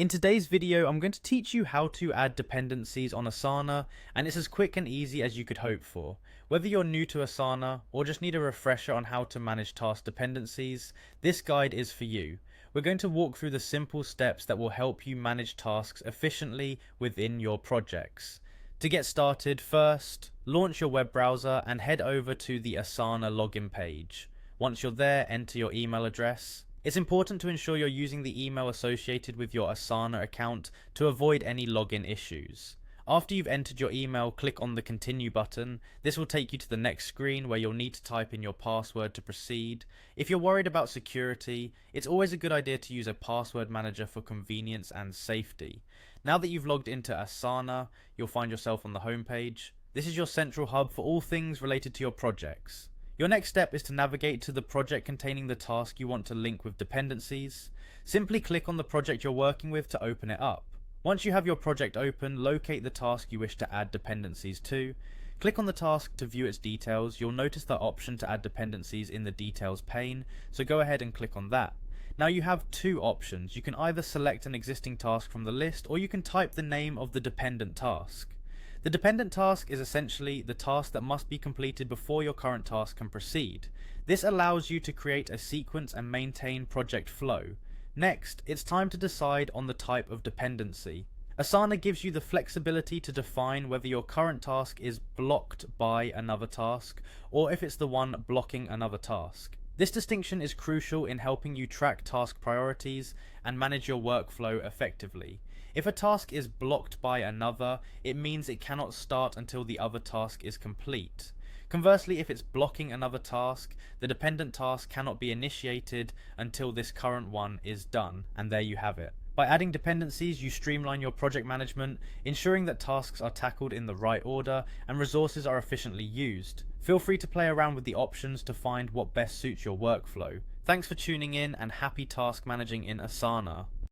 In today's video, I'm going to teach you how to add dependencies on Asana, and it's as quick and easy as you could hope for. Whether you're new to Asana or just need a refresher on how to manage task dependencies, this guide is for you. We're going to walk through the simple steps that will help you manage tasks efficiently within your projects. To get started, first, launch your web browser and head over to the Asana login page. Once you're there, enter your email address. It's important to ensure you're using the email associated with your Asana account to avoid any login issues. After you've entered your email, click on the continue button. This will take you to the next screen where you'll need to type in your password to proceed. If you're worried about security, it's always a good idea to use a password manager for convenience and safety. Now that you've logged into Asana, you'll find yourself on the home page. This is your central hub for all things related to your projects. Your next step is to navigate to the project containing the task you want to link with dependencies. Simply click on the project you're working with to open it up. Once you have your project open, locate the task you wish to add dependencies to. Click on the task to view its details. You'll notice the option to add dependencies in the details pane, so go ahead and click on that. Now you have two options. You can either select an existing task from the list, or you can type the name of the dependent task. The dependent task is essentially the task that must be completed before your current task can proceed. This allows you to create a sequence and maintain project flow. Next, it's time to decide on the type of dependency. Asana gives you the flexibility to define whether your current task is blocked by another task, or if it's the one blocking another task. This distinction is crucial in helping you track task priorities and manage your workflow effectively. If a task is blocked by another, it means it cannot start until the other task is complete. Conversely, if it's blocking another task, the dependent task cannot be initiated until this current one is done, and there you have it. By adding dependencies, you streamline your project management, ensuring that tasks are tackled in the right order and resources are efficiently used. Feel free to play around with the options to find what best suits your workflow. Thanks for tuning in, and happy task managing in Asana.